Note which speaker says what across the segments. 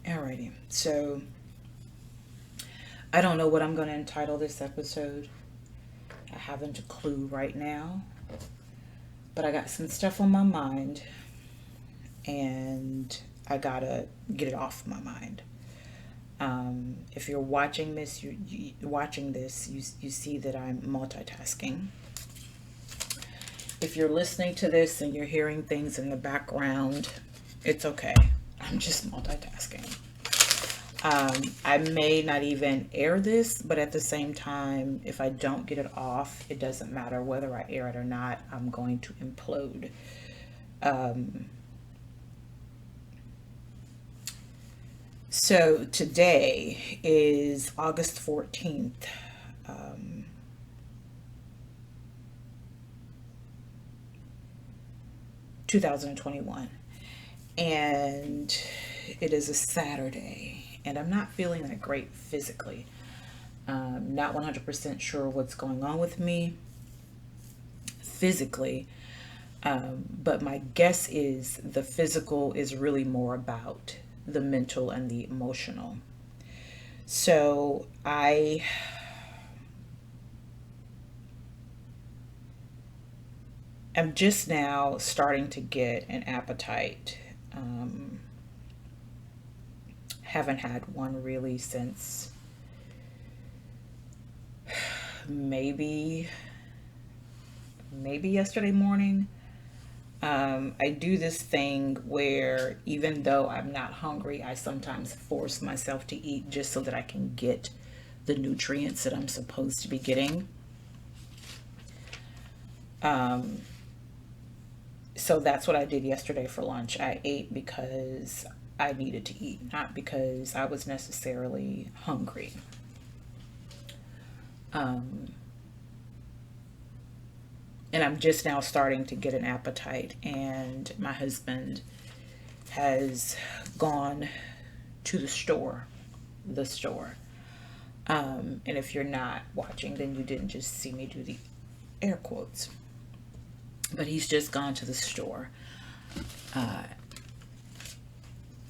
Speaker 1: Alrighty, so I don't know what I'm going to entitle this episode. I haven't a clue right now, but I got some stuff on my mind and I gotta get it off my mind. If you're watching this, you see that I'm multitasking. If you're listening to this and you're hearing things in the background, it's okay. I'm just multitasking. I may not even air this, but at the same time, if I don't get it off, it doesn't matter whether I air it or not. I'm going to implode. So today is August 14th. Um, 2021, and it is a Saturday, and I'm not feeling that great physically. Not 100% sure what's going on with me physically, but my guess is the physical is really more about the mental and the emotional. So am just now starting to get an appetite. Um, haven't had one really since maybe yesterday morning. I do this thing where even though I'm not hungry, I sometimes force myself to eat just so that I can get the nutrients that I'm supposed to be getting. Um, so that's what I did yesterday for lunch. I ate because I needed to eat, not because I was necessarily hungry. Um, and I'm just now starting to get an appetite, and my husband has gone to the store. And if you're not watching, then you didn't just see me do the air quotes. But he's just gone to the store. Uh,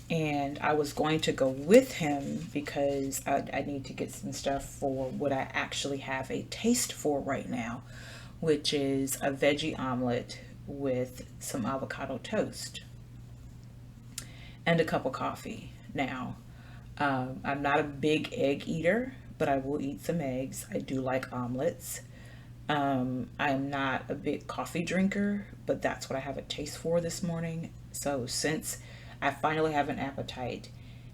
Speaker 1: and I was going to go with him because I need to get some stuff for what I actually have a taste for right now, which is a veggie omelet with some avocado toast and a cup of coffee. Now, I'm not a big egg eater, but I will eat some eggs. I do like omelets. I am not a big coffee drinker, but that's what I have a taste for this morning. So since I finally have an appetite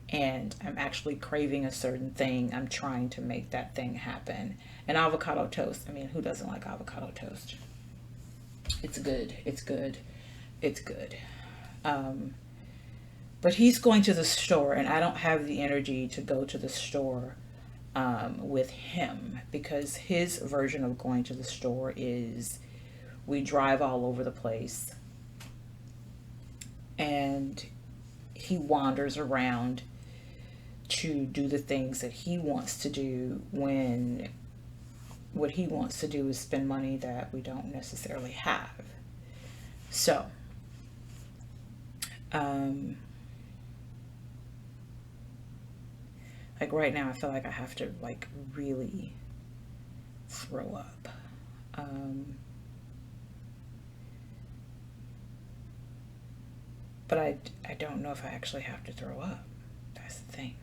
Speaker 1: and I'm actually craving a certain thing, I'm trying to make that thing happen. And avocado toast, I mean, who doesn't like avocado toast? It's good. It's good. It's good. Um, but he's going to the store, and I don't have the energy to go to the store with him because his version of going to the store is we drive all over the place and he wanders around to do the things that he wants to do when what he wants to do is spend money that we don't necessarily have. So, um, like right now, I feel like I have to like really throw up. Um, but I don't know if I actually have to throw up. That's the thing.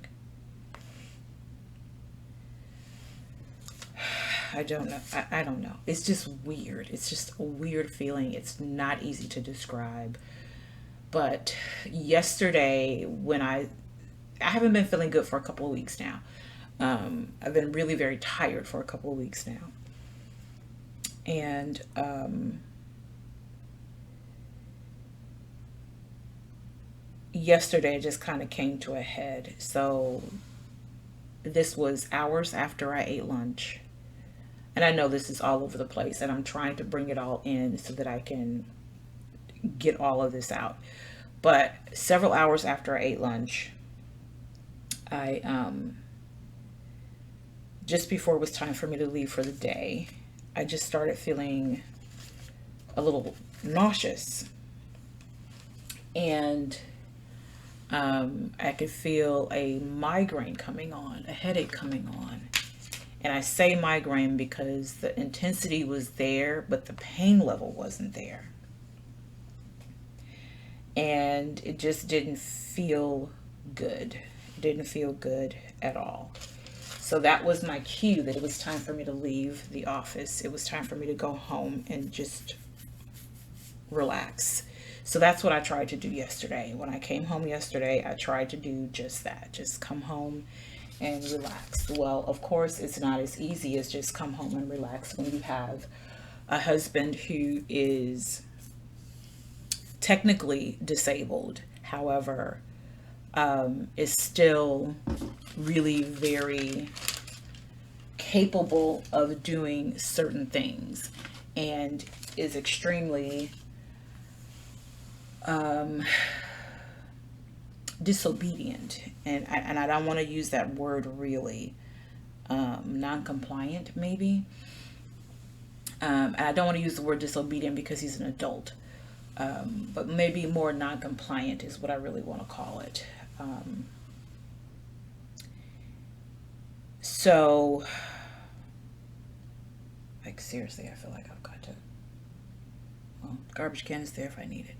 Speaker 1: I don't know. I don't know. It's just weird. It's just a weird feeling. It's not easy to describe. But yesterday, I haven't been feeling good for a couple of weeks now. I've been really very tired for a couple of weeks now. And yesterday it just kind of came to a head. So this was hours after I ate lunch. And I know this is all over the place, and I'm trying to bring it all in so that I can get all of this out. But several hours after I ate lunch, I just before it was time for me to leave for the day, I just started feeling a little nauseous. And I could feel a migraine coming on, a headache coming on. And I say migraine because the intensity was there, but the pain level wasn't there. And it just didn't feel good. It didn't feel good at all. So that was my cue that it was time for me to leave the office. It was time for me to go home and just relax. So that's what I tried to do yesterday. When I came home yesterday, I tried to do just that. Just come home and relax. Well, of course, it's not as easy as just come home and relax when you have a husband who is technically disabled. However, is still really very capable of doing certain things and is extremely disobedient. And I don't want to use that word really. Non-compliant, maybe. And I don't want to use the word disobedient because he's an adult. But maybe more non-compliant is what I really want to call it. So, like, seriously, I feel like I've got to. Well, garbage can is there if I need it.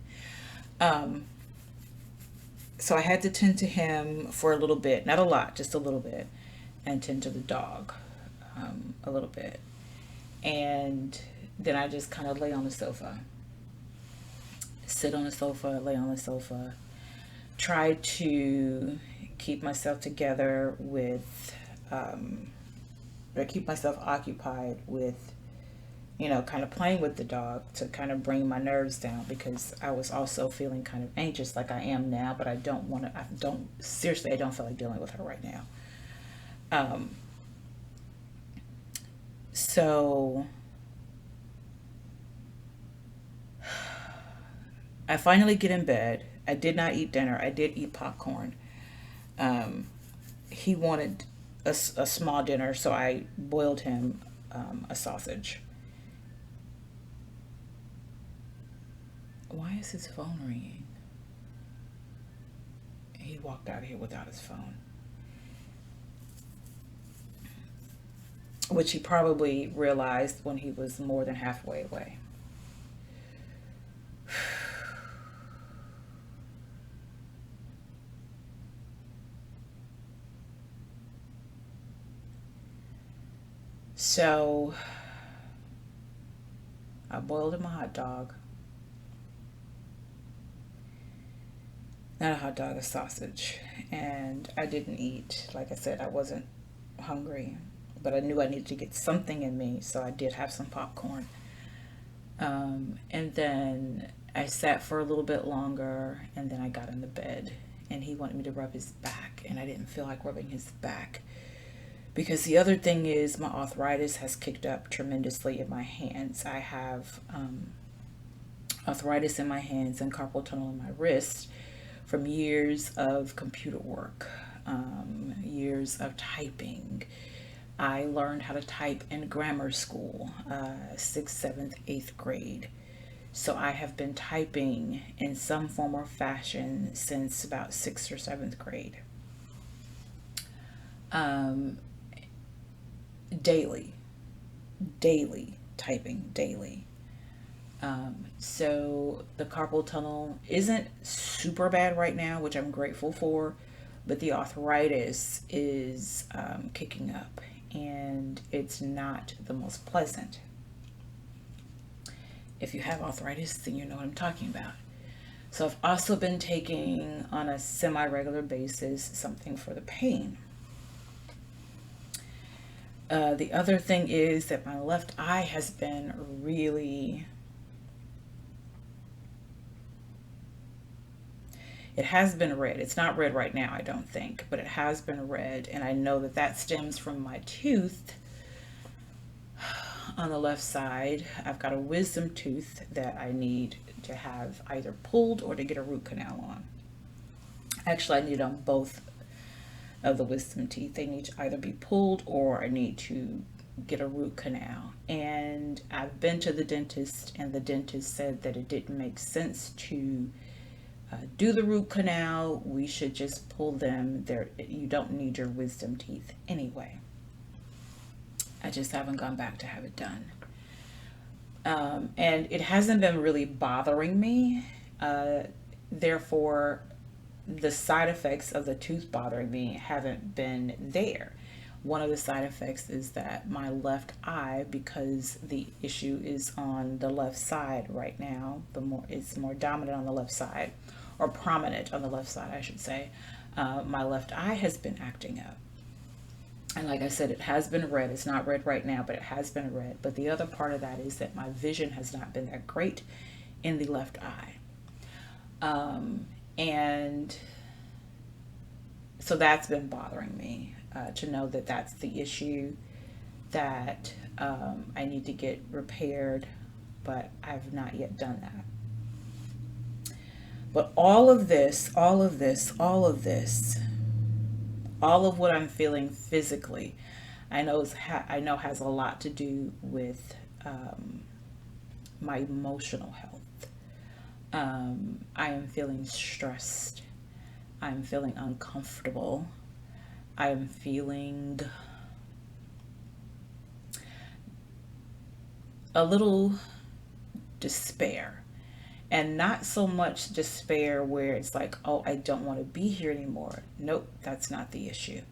Speaker 1: So I had to tend to him for a little bit, not a lot, just a little bit, and tend to the dog a little bit. And then I just kind of lay on the sofa, sit on the sofa, lay on the sofa, try to keep myself together with, or keep myself occupied with, kind of playing with the dog to kind of bring my nerves down because I was also feeling kind of anxious like I am now, but I don't feel like dealing with her right now. So I finally get in bed. I did not eat dinner. I did eat popcorn. He wanted a small dinner, so I boiled him a sausage. Why is his phone ringing? He walked out of here without his phone. Which he probably realized when he was more than halfway away. So I boiled him a hot dog. Not a hot dog, a sausage. And I didn't eat. Like I said, I wasn't hungry, but I knew I needed to get something in me, so I did have some popcorn. And then I sat for a little bit longer, and then I got in the bed, and he wanted me to rub his back, and I didn't feel like rubbing his back. Because the other thing is my arthritis has kicked up tremendously in my hands. I have arthritis in my hands and carpal tunnel in my wrist from years of computer work, years of typing. I learned how to type in grammar school, 6th, 7th, 8th grade. So I have been typing in some form or fashion since about 6th or 7th grade. Daily typing daily. So the carpal tunnel isn't super bad right now, which I'm grateful for, but the arthritis is kicking up, and it's not the most pleasant. If you have arthritis, then you know what I'm talking about. So I've also been taking on a semi-regular basis something for the pain. The other thing is that my left eye has been really, it has been red. It's not red right now, I don't think, but it has been red. And I know that that stems from my tooth on the left side. I've got a wisdom tooth that I need to have either pulled or to get a root canal on. Actually, I need it on both of the wisdom teeth. They need to either be pulled or I need to get a root canal. And I've been to the dentist, and the dentist said that it didn't make sense to do the root canal. We should just pull them. There, you don't need your wisdom teeth anyway. I just haven't gone back to have it done. And it hasn't been really bothering me. Therefore, the side effects of the tooth bothering me haven't been there. One of the side effects is that my left eye, because the issue is on the left side right now, it's more dominant on the left side, or prominent on the left side, I should say. My left eye has been acting up. And like I said, it has been red. It's not red right now, but it has been red. But the other part of that is that my vision has not been that great in the left eye. And so that's been bothering me, to know that that's the issue, that I need to get repaired, but I've not yet done that. But all of what I'm feeling physically, I know has a lot to do with my emotional health. I am feeling stressed. I'm feeling uncomfortable. I am feeling a little despair. And not so much despair where it's like, oh, I don't want to be here anymore. Nope, that's not the issue.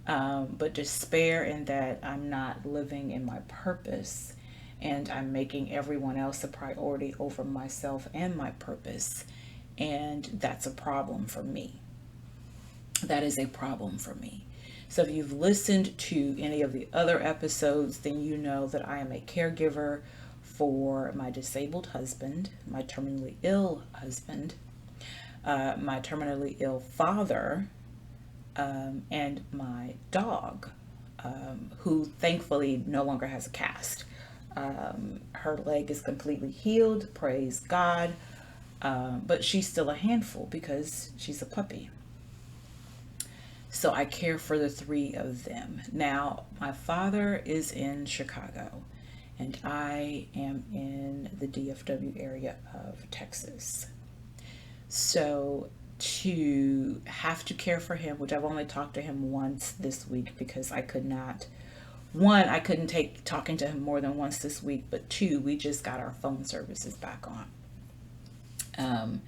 Speaker 1: But despair in that I'm not living in my purpose, and I'm making everyone else a priority over myself and my purpose. And that's a problem for me. That is a problem for me. So if you've listened to any of the other episodes, then you know that I am a caregiver for my disabled husband, my terminally ill husband, my terminally ill father, and my dog, who thankfully no longer has a cast. Her leg is completely healed, praise God, but she's still a handful because she's a puppy. So I care for the three of them. Now, my father is in Chicago, and I am in the DFW area of Texas. So to have to care for him, which I've only talked to him once this week because I could not, one, I couldn't take talking to him more than once this week, but two, we just got our phone services back on.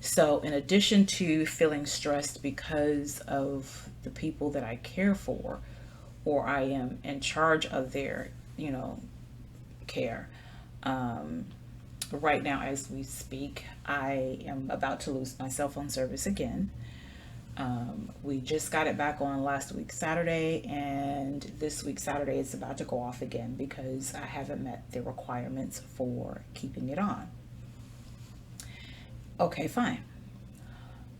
Speaker 1: So in addition to feeling stressed because of the people that I care for, or I am in charge of their, care, right now as we speak, I am about to lose my cell phone service again. We just got it back on last week Saturday, and this week Saturday it's about to go off again because I haven't met the requirements for keeping it on. Okay, fine.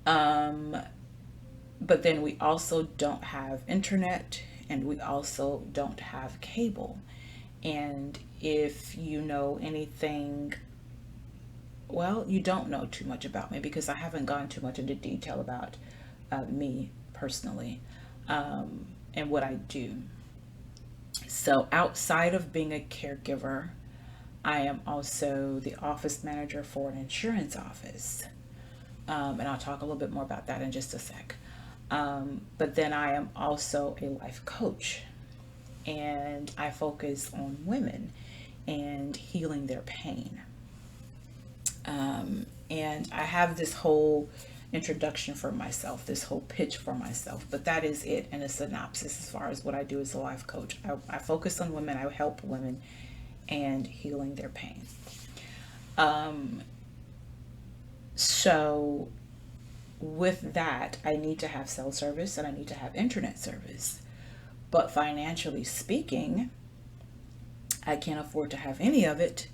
Speaker 1: But then we also don't have internet, and we also don't have cable. And if you know anything, well, you don't know too much about me because I haven't gone too much into detail about me personally, and what I do. So outside of being a caregiver, I am also the office manager for an insurance office. And I'll talk a little bit more about that in just a sec. But then I am also a life coach, and I focus on women and healing their pain. And I have this whole introduction for myself, this whole pitch for myself, but that is it in a synopsis as far as what I do as a life coach. I focus on women, I help women and healing their pain. So with that, I need to have cell service and I need to have internet service. But financially speaking, I can't afford to have any of it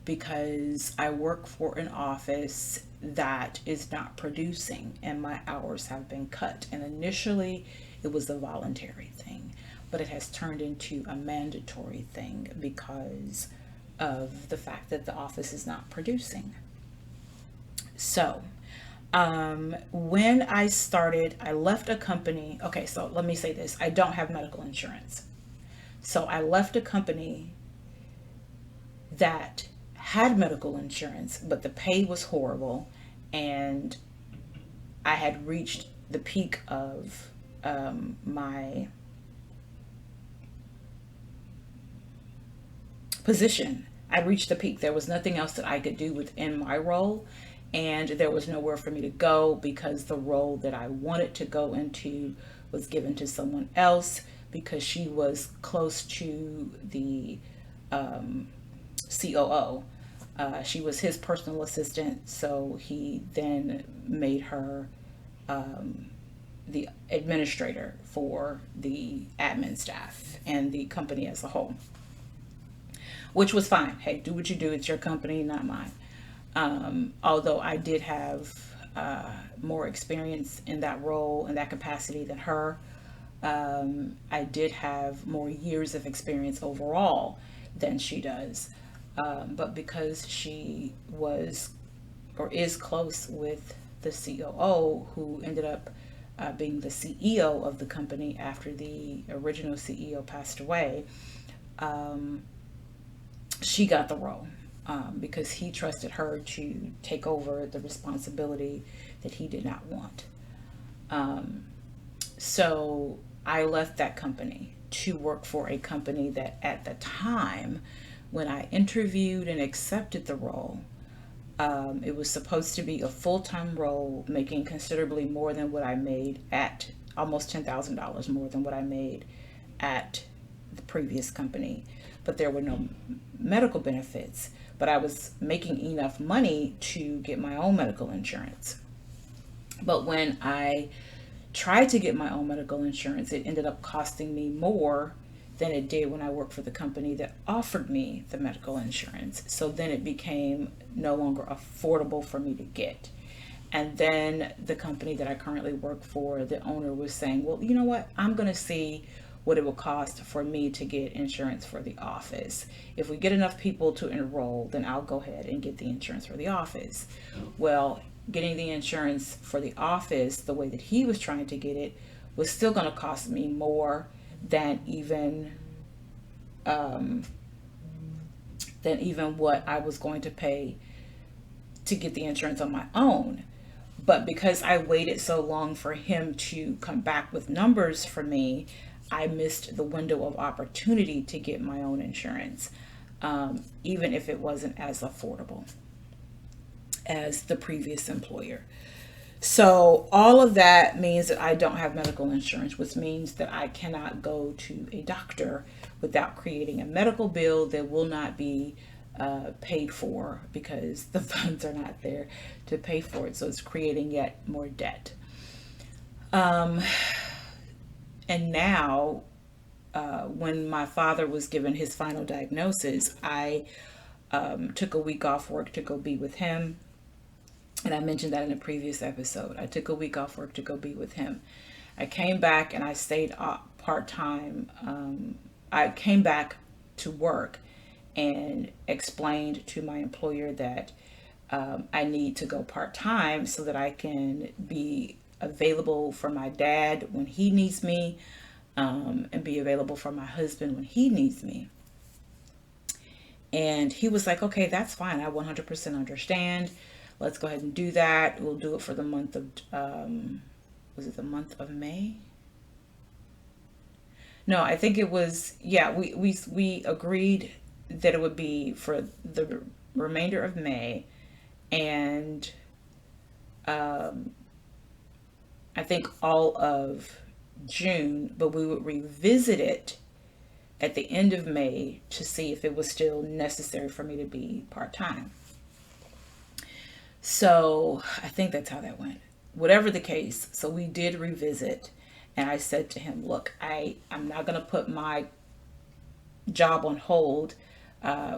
Speaker 1: because I work for an office that is not producing and my hours have been cut. And initially it was a voluntary thing, but it has turned into a mandatory thing because of the fact that the office is not producing. So when I started, I left a company. Okay, so let me say this. I don't have medical insurance. So I left a company that had medical insurance, but the pay was horrible and I had reached the peak of my position. I reached the peak. There was nothing else that I could do within my role, and there was nowhere for me to go because the role that I wanted to go into was given to someone else because she was close to the COO. She was his personal assistant, so he then made her the administrator for the admin staff and the company as a whole, which was fine. Hey, do what you do. It's your company, not mine. Although I did have more experience in that role, in that capacity than her. I did have more years of experience overall than she does. But because she was or is close with the COO, who ended up being the CEO of the company after the original CEO passed away, she got the role because he trusted her to take over the responsibility that he did not want. So I left that company to work for a company that at the time when I interviewed and accepted the role, it was supposed to be a full-time role, making considerably more than what I made at almost $10,000 more than what I made at the previous company. But there were no medical benefits, but I was making enough money to get my own medical insurance. But when I tried to get my own medical insurance, it ended up costing me more than it did when I worked for the company that offered me the medical insurance. So then it became no longer affordable for me to get. And then the company that I currently work for, the owner was saying, well, you know what? I'm going to see what it will cost for me to get insurance for the office. If we get enough people to enroll, then I'll go ahead and get the insurance for the office. Well, getting the insurance for the office the way that he was trying to get it was still going to cost me more than even what I was going to pay to get the insurance on my own. But because I waited so long for him to come back with numbers for me, I missed the window of opportunity to get my own insurance, even if it wasn't as affordable as the previous employer. So all of that means that I don't have medical insurance, which means that I cannot go to a doctor without creating a medical bill that will not be paid for because the funds are not there to pay for it. So it's creating yet more debt. And now, when my father was given his final diagnosis, I took a week off work to go be with him. And I mentioned that in a previous episode. I took a week off work to go be with him. I came back and I stayed part-time. I came back to work and explained to my employer that I need to go part-time so that I can be available for my dad when he needs me, and be available for my husband when he needs me. And he was like, okay, that's fine. I 100% understand. Let's go ahead and do that. We'll do it for the month of, was it the month of May? No, I think it was, yeah, we agreed that it would be for the remainder of May. And I think all of June, but we would revisit it at the end of May to see if it was still necessary for me to be part-time. So I think that's how that went. Whatever the case, so we did revisit, and I said to him, look, I'm not going to put my job on hold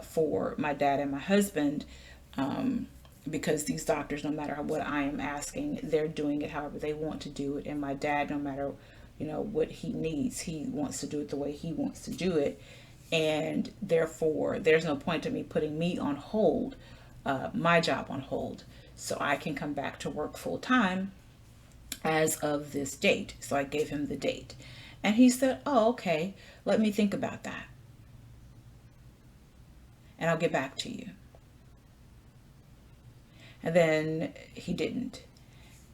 Speaker 1: for my dad and my husband, because these doctors, no matter what I am asking, they're doing it however they want to do it. And my dad, no matter, what he needs, he wants to do it the way he wants to do it. And therefore, there's no point to me putting me on hold, my job on hold, so I can come back to work full time as of this date. So I gave him the date. And he said, oh, okay, let me think about that. And I'll get back to you. And then he didn't.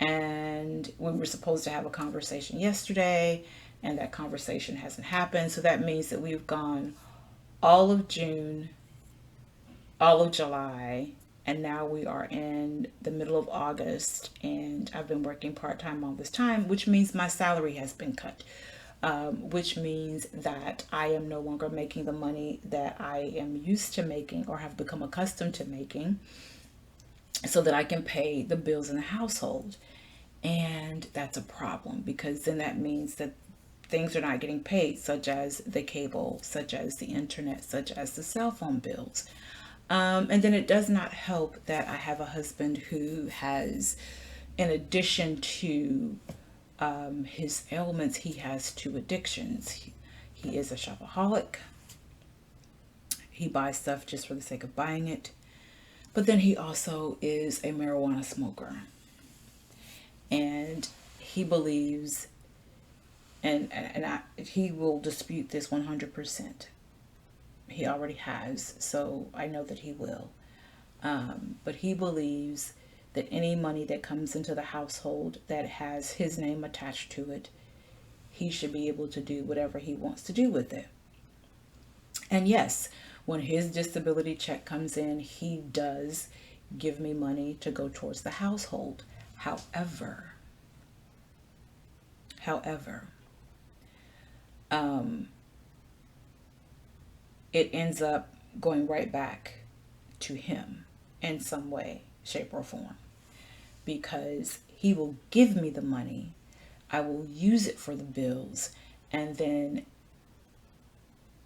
Speaker 1: And we were supposed to have a conversation yesterday, and that conversation hasn't happened. So that means that we've gone all of June, all of July, and now we are in the middle of August, and I've been working part-time all this time, which means my salary has been cut, which means that I am no longer making the money that I am used to making or have become accustomed to making, so that I can pay the bills in the household. And that's a problem, because then that means that things are not getting paid, such as the cable, such as the internet, such as the cell phone bills. And then it does not help that I have a husband who has, in addition to his ailments, he has two addictions. He is a shopaholic. He buys stuff just for the sake of buying it. But then he also is a marijuana smoker. And he believes, he will dispute this 100%. He already has, so I know that he will. But he believes that any money that comes into the household that has his name attached to it, he should be able to do whatever he wants to do with it. And yes, when his disability check comes in, he does give me money to go towards the household. However, it ends up going right back to him in some way, shape, or form, because he will give me the money, I will use it for the bills, and then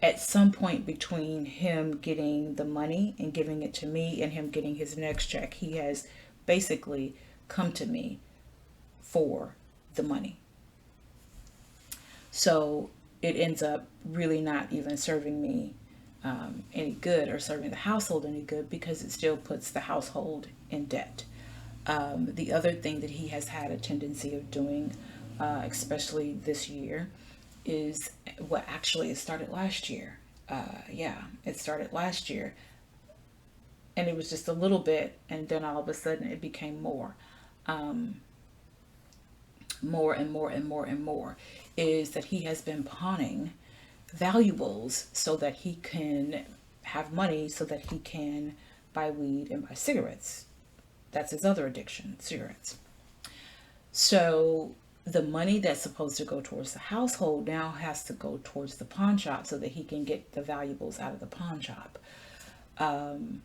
Speaker 1: at some point between him getting the money and giving it to me and him getting his next check, he has basically come to me for the money. So it ends up really not even serving me any good, or serving the household any good, because it still puts the household in debt. The other thing that he has had a tendency of doing, especially this year, is what actually it started last year. It started last year, and it was just a little bit, and then all of a sudden it became more. More and more and more and more, is that he has been pawning valuables so that he can have money, so that he can buy weed and buy cigarettes. That's his other addiction, cigarettes. So the money that's supposed to go towards the household now has to go towards the pawn shop so that he can get the valuables out of the pawn shop. And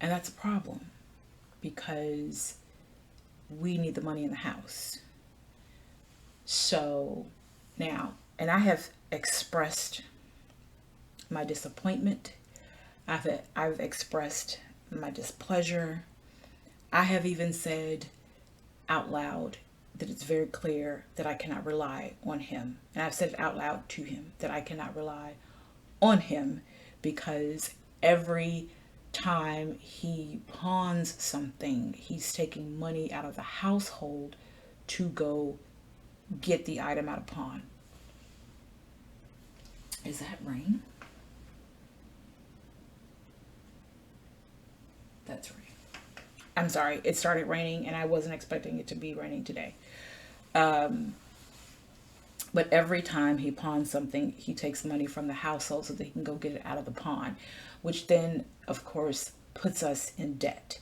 Speaker 1: that's a problem, because we need the money in the house. So now, and I have expressed my disappointment. I've expressed my displeasure. I have even said out loud that it's very clear that I cannot rely on him. And I've said it out loud to him that I cannot rely on him, because every time he pawns something, he's taking money out of the household to go get the item out of pawn. Is that rain? That's rain. I'm sorry, it started raining and I wasn't expecting it to be raining today. But every time he pawns something, he takes money from the household so that he can go get it out of the pawn, which then, of course, puts us in debt.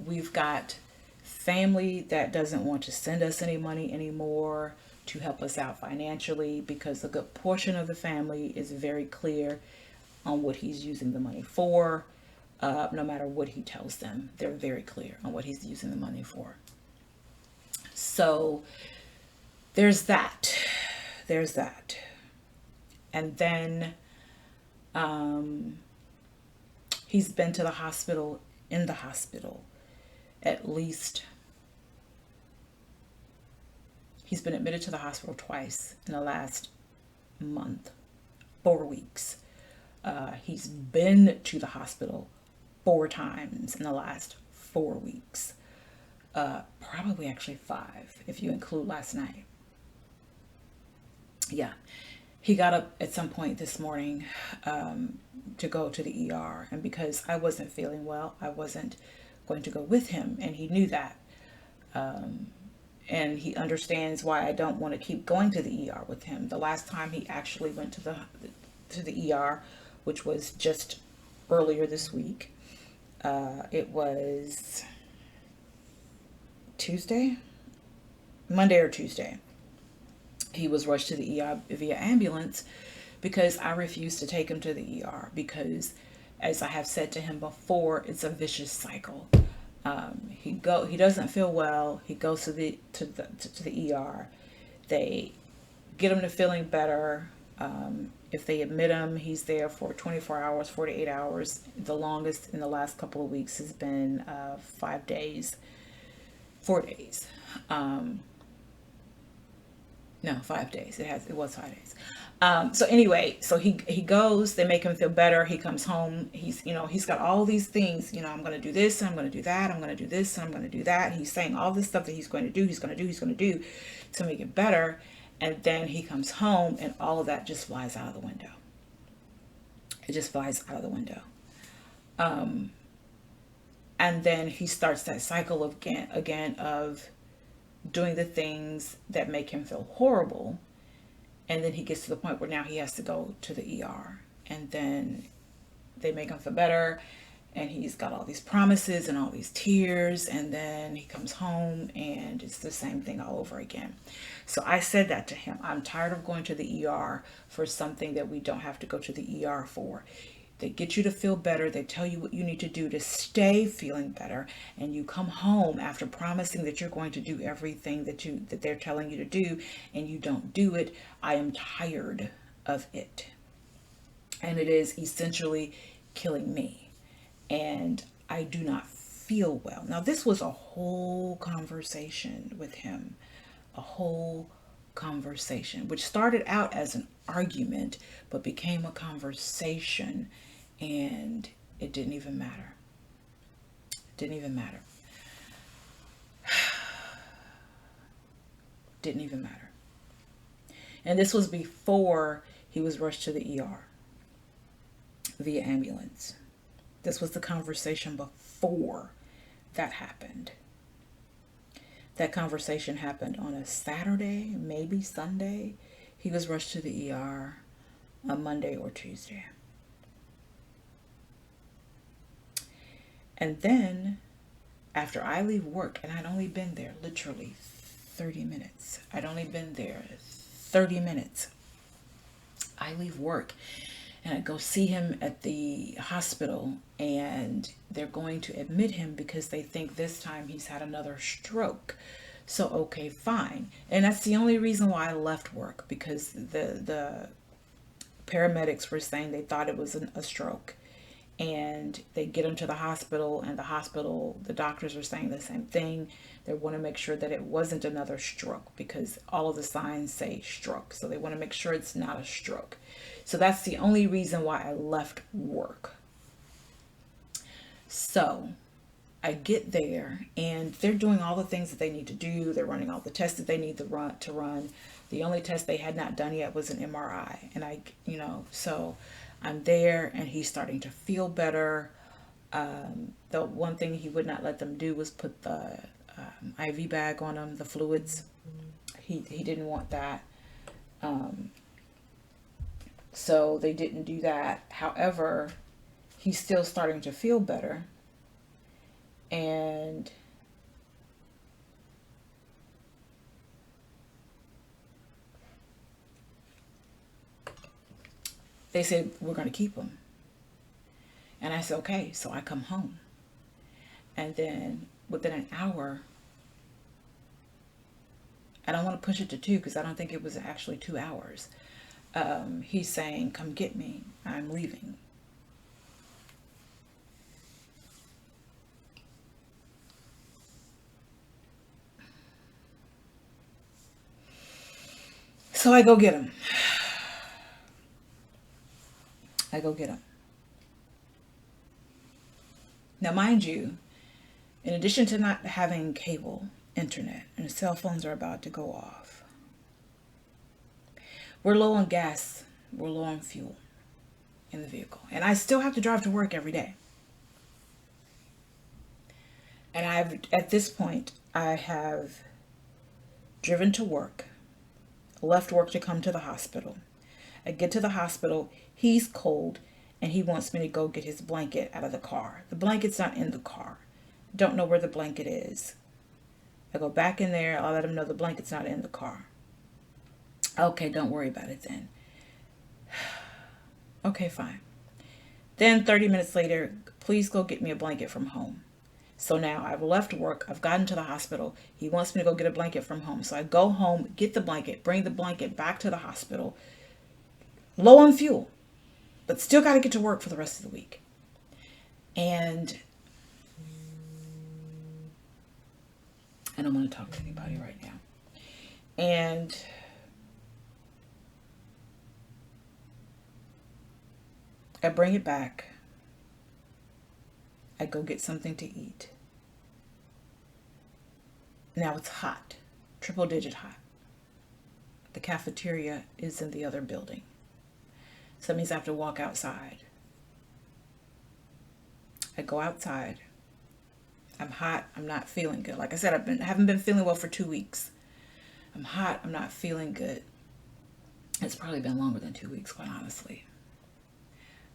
Speaker 1: We've got family that doesn't want to send us any money anymore to help us out financially, because a good portion of the family is very clear on what he's using the money for. No matter what he tells them, they're very clear on what he's using the money for. So there's that. And then he's been to the hospital, at least. He's been admitted to the hospital twice in the last month, 4 weeks. He's been to the hospital 4 times in the last 4 weeks. Probably actually 5 if you include last night. Yeah. He got up at some point this morning to go to the ER. And because I wasn't feeling well, I wasn't going to go with him, and he knew that. And he understands why I don't want to keep going to the ER with him. The last time he actually went to the ER, which was just earlier this week, it was Monday or Tuesday. He was rushed to the ER via ambulance because I refused to take him to the ER because, as I have said to him before, it's a vicious cycle. He doesn't feel well. He goes to the ER. They get him to feeling better. If they admit him, he's there for 24 hours, 48 hours. The longest in the last couple of weeks has been 5 days, 4 days. No, 5 days. It was 5 days. So anyway, so he goes, they make him feel better. He comes home. He's got all these things, I'm going to do this and I'm going to do that. I'm going to do this and I'm going to do that. He's saying all this stuff that he's going to do to make it better. And then he comes home and all of that just flies out of the window. It just flies out of the window. And then he starts that cycle again of doing the things that make him feel horrible. And then he gets to the point where now he has to go to the ER. And then they make him feel better. And he's got all these promises and all these tears. And then he comes home and it's the same thing all over again. So I said that to him. I'm tired of going to the ER for something that we don't have to go to the ER for. They get you to feel better. They tell you what you need to do to stay feeling better. And you come home after promising that you're going to do everything that they're telling you to do, and you don't do it. I am tired of it. And it is essentially killing me. And I do not feel well. Now, this was a whole conversation with him. A whole conversation, which started out as an argument, but became a conversation. And it didn't even matter. Didn't even matter. Didn't even matter. And this was before he was rushed to the ER via ambulance. This was the conversation before that happened. That conversation happened on a Saturday, maybe Sunday. He was rushed to the ER on Monday or Tuesday. And then after I leave work, and I'd only been there literally 30 minutes. I'd only been there 30 minutes. I leave work and I go see him at the hospital, and they're going to admit him because they think this time he's had another stroke. So, okay, fine. And that's the only reason why I left work, because the paramedics were saying they thought it was a stroke. And they get him to the hospital, and the doctors are saying the same thing. They want to make sure that it wasn't another stroke, because all of the signs say stroke. So they want to make sure it's not a stroke. So that's the only reason why I left work. So I get there, and they're doing all the things that they need to do. They're running all the tests that they need to run. The only test they had not done yet was an MRI. And so I'm there, and he's starting to feel better. The one thing he would not let them do was put the IV bag on him, the fluids. He didn't want that. So they didn't do that. However, he's still starting to feel better. And they said, we're going to keep him. And I said, okay. So I come home. And then within an hour, I don't want to push it to 2 because I don't think it was actually 2 hours. He's saying, come get me. I'm leaving. So I go get him. Now, mind you, in addition to not having cable, internet, and the cell phones are about to go off, we're low on gas, we're low on fuel in the vehicle. And I still have to drive to work every day. And at this point, I have driven to work, left work to come to the hospital. I get to the hospital, he's cold, and he wants me to go get his blanket out of the car. The blanket's not in the car. Don't know where the blanket is. I go back in there, I'll let him know the blanket's not in the car. Okay, don't worry about it then. Okay, fine. Then 30 minutes later, please go get me a blanket from home. So now I've left work, I've gotten to the hospital. He wants me to go get a blanket from home. So I go home, get the blanket, bring the blanket back to the hospital. Low on fuel, but still got to get to work for the rest of the week. And I don't want to talk to anybody right now. And I bring it back. I go get something to eat. Now it's hot, triple digit hot. The cafeteria is in the other building. So that means I have to walk outside. I go outside. I'm hot. I'm not feeling good. Like I said, I haven't been feeling well for 2 weeks. I'm hot. I'm not feeling good. It's probably been longer than 2 weeks, quite honestly.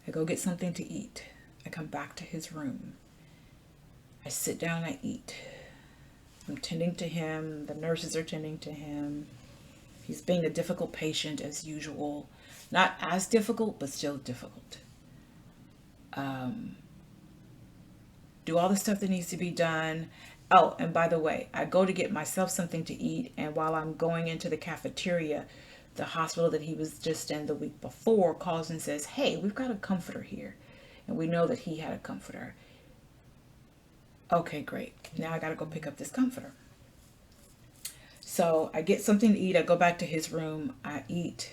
Speaker 1: I go get something to eat. I come back to his room. I sit down and I eat. I'm tending to him. The nurses are tending to him. He's being a difficult patient as usual. Not as difficult, but still difficult. Do all the stuff that needs to be done. Oh, and by the way, I go to get myself something to eat, and while I'm going into the cafeteria, the hospital that he was just in the week before calls and says, hey, we've got a comforter here. And we know that he had a comforter. Okay, great. Now I got to go pick up this comforter. So I get something to eat. I go back to his room. I eat.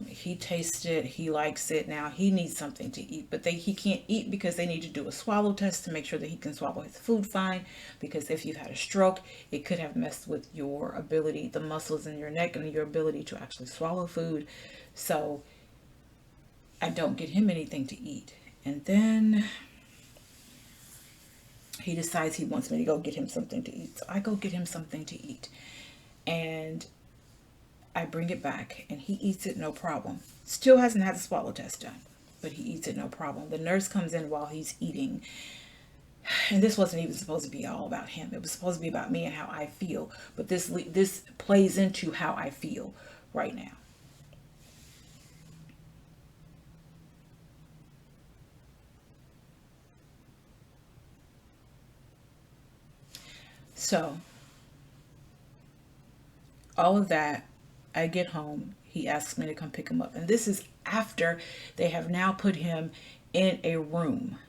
Speaker 1: He tastes it. He likes it. Now he needs something to eat, but he can't eat because they need to do a swallow test to make sure that he can swallow his food fine. Because if you've had a stroke, it could have messed with your ability, the muscles in your neck and your ability to actually swallow food. So I don't get him anything to eat. And then he decides he wants me to go get him something to eat. So I go get him something to eat. And I bring it back and he eats it no problem. Still hasn't had the swallow test done, but he eats it no problem. The nurse comes in while he's eating. And this wasn't even supposed to be all about him. It was supposed to be about me and how I feel. But this plays into how I feel right now. So, all of that, I get home. He asks me to come pick him up. And this is after they have now put him in a room.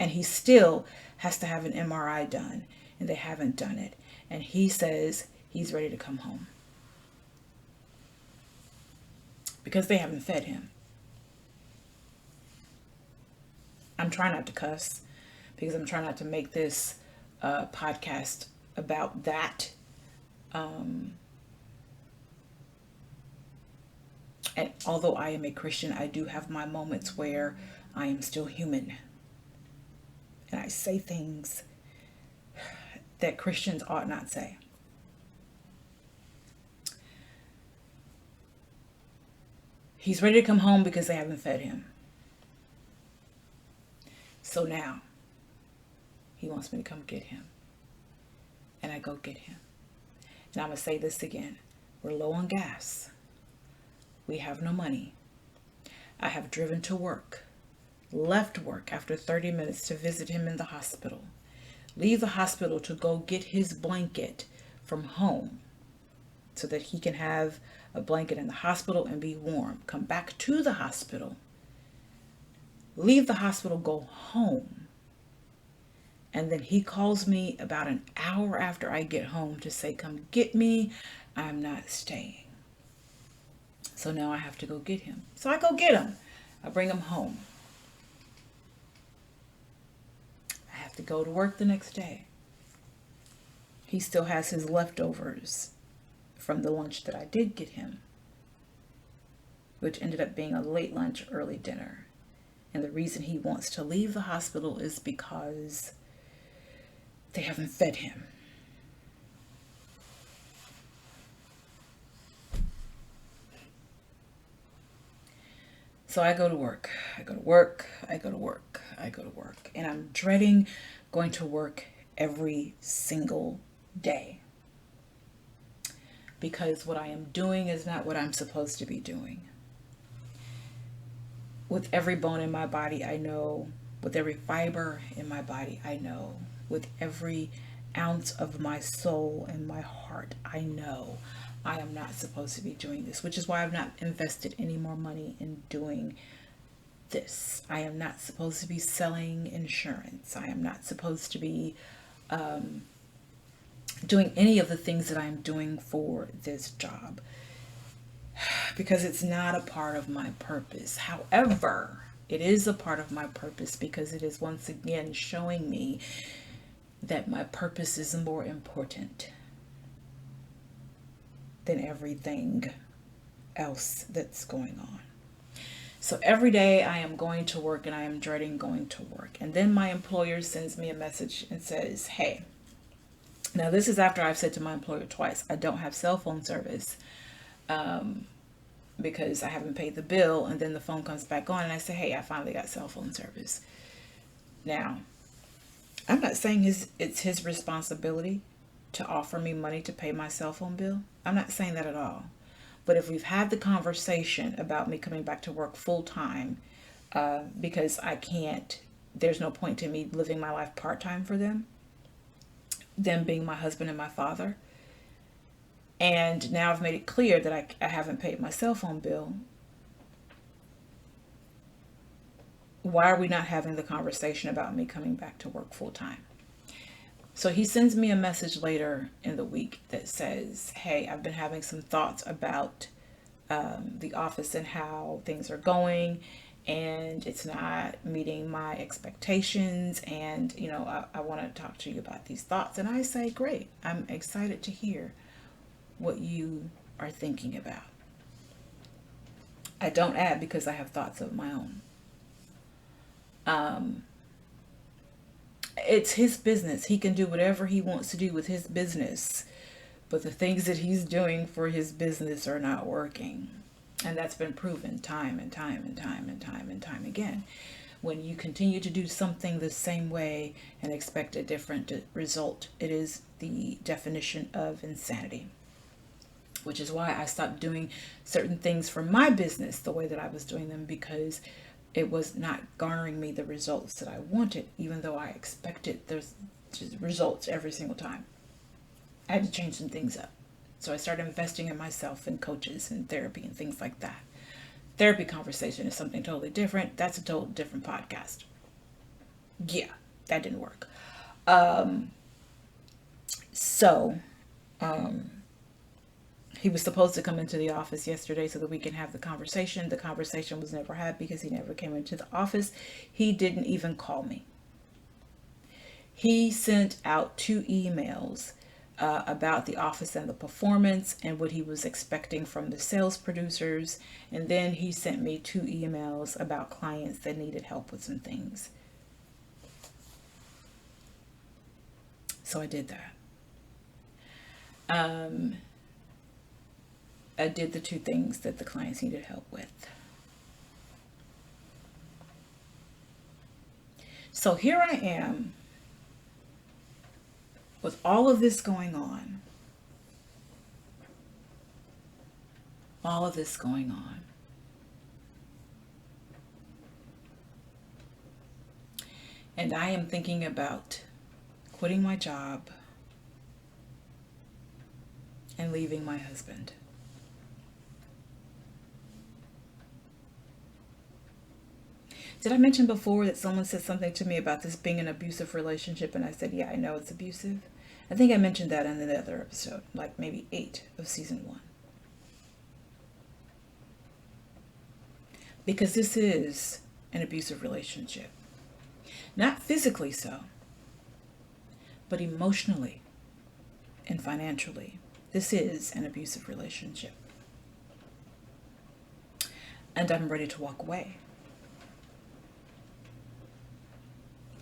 Speaker 1: And he still has to have an MRI done. And they haven't done it. And he says he's ready to come home. Because they haven't fed him. I'm trying not to cuss. Because I'm trying not to make this podcast about that. And although I am a Christian, I do have my moments where I am still human. And I say things that Christians ought not say. He's ready to come home because they haven't fed him. So now, he wants me to come get him. And I go get him. And I'm going to say this again. We're low on gas. We have no money. I have driven to work, left work after 30 minutes to visit him in the hospital, leave the hospital to go get his blanket from home so that he can have a blanket in the hospital and be warm, come back to the hospital, leave the hospital, go home. And then he calls me about an hour after I get home to say, come get me. I'm not staying. So now I have to go get him. So I go get him. I bring him home. I have to go to work the next day. He still has his leftovers from the lunch that I did get him, which ended up being a late lunch, early dinner. And the reason he wants to leave the hospital is because They haven't fed him. So I go to work. I go to work. I go to work. I go to work. And I'm dreading going to work every single day. Because what I am doing is not what I'm supposed to be doing. With every bone in my body, I know. With every fiber in my body, I know. With every ounce of my soul and my heart, I know I am not supposed to be doing this, which is why I've not invested any more money in doing this. I am not supposed to be selling insurance. I am not supposed to be doing any of the things that I'm doing for this job because it's not a part of my purpose. However, it is a part of my purpose because it is once again showing me that my purpose is more important than everything else that's going on. So every day I am going to work and I am dreading going to work. And then my employer sends me a message and says, hey, now this is after I've said to my employer twice, I don't have cell phone service because I haven't paid the bill. And then the phone comes back on and I say, hey, I finally got cell phone service. Now, I'm not saying it's his responsibility to offer me money to pay my cell phone bill. I'm not saying that at all. But if we've had the conversation about me coming back to work full time, because I can't, there's no point to me living my life part time for them being my husband and my father. And now I've made it clear that I haven't paid my cell phone bill. Why are we not having the conversation about me coming back to work full time? So he sends me a message later in the week that says, hey, I've been having some thoughts about the office and how things are going, and it's not meeting my expectations. And, you know, I want to talk to you about these thoughts. And I say, great, I'm excited to hear what you are thinking about. I don't add because I have thoughts of my own. It's his business. He can do whatever he wants to do with his business. But the things that he's doing for his business are not working. And that's been proven time and time and time and time and time again. When you continue to do something the same way and expect a different result, it is the definition of insanity. Which is why I stopped doing certain things for my business the way that I was doing them, because it was not garnering me the results that I wanted, even though I expected those results every single time. I had to change some things up. So I started investing in myself and coaches and therapy and things like that. Therapy conversation is something totally different. That's a total different podcast. Yeah, that didn't work. He was supposed to come into the office yesterday so that we can have the conversation. The conversation was never had because he never came into the office. He didn't even call me. He sent out 2 emails about the office and the performance and what he was expecting from the sales producers. And then he sent me 2 emails about clients that needed help with some things. So I did that. I did the 2 things that the clients needed help with. So here I am with all of this going on. All of this going on. And I am thinking about quitting my job and leaving my husband. Did I mention before that someone said something to me about this being an abusive relationship? And I said, yeah, I know it's abusive. I think I mentioned that in the other episode, like maybe 8 of season 1. Because this is an abusive relationship. Not physically so, but emotionally and financially. This is an abusive relationship. And I'm ready to walk away.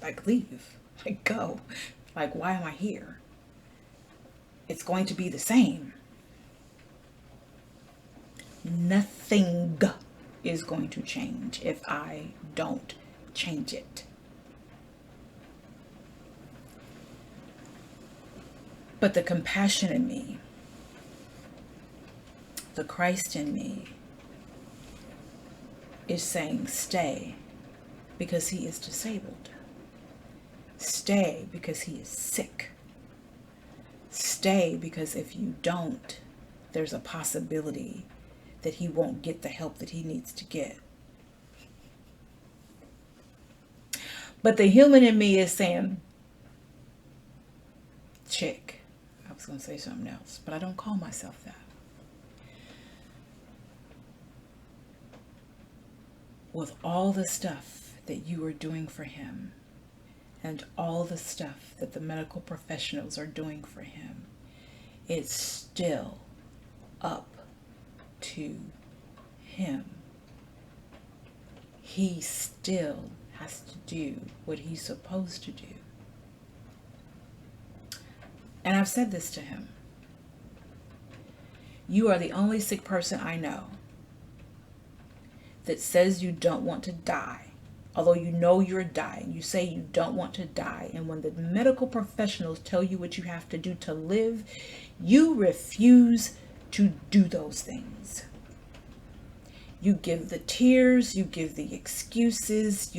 Speaker 1: Like leave, like go, Like, why am I here? It's going to be the same. Nothing is going to change if I don't change it. But the compassion in me, the Christ in me, is saying stay because he is disabled. Stay because he is sick. Stay because if you don't, there's a possibility that he won't get the help that he needs to get. But the human in me is saying, chick. I was going to say something else, but I don't call myself that. With all the stuff that you are doing for him and all the stuff that the medical professionals are doing for him, it's still up to him. He still has to do what he's supposed to do. And I've said this to him. You are the only sick person I know that says you don't want to die. Although you know you're dying, you say you don't want to die. And when the medical professionals tell you what you have to do to live, you refuse to do those things. You give the tears, you give the excuses,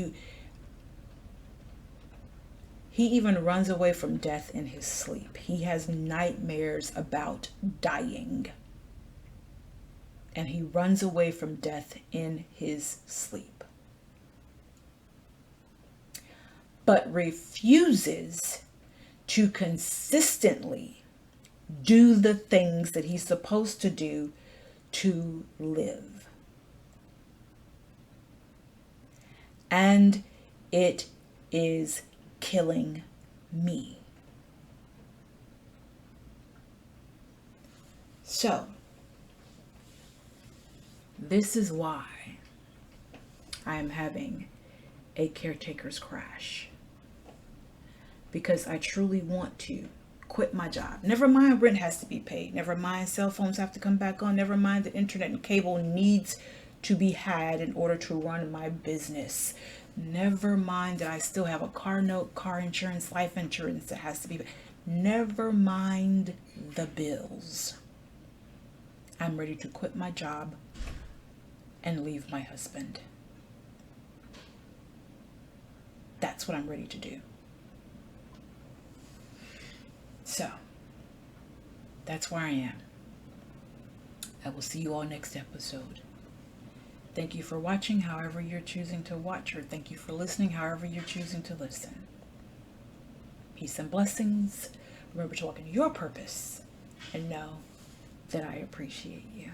Speaker 1: He even runs away from death in his sleep. He has nightmares about dying. And he runs away from death in his sleep. But refuses to consistently do the things that he's supposed to do to live. And it is killing me. So, this is why I am having a caretaker's crash. Because I truly want to quit my job. Never mind rent has to be paid. Never mind cell phones have to come back on. Never mind the internet and cable needs to be had in order to run my business. Never mind that I still have a car note, car insurance, life insurance that has to be paid. Never mind the bills. I'm ready to quit my job and leave my husband. That's what I'm ready to do. So, that's where I am. I will see you all next episode. Thank you for watching however you're choosing to watch, or thank you for listening however you're choosing to listen. Peace and blessings. Remember to walk in your purpose and know that I appreciate you.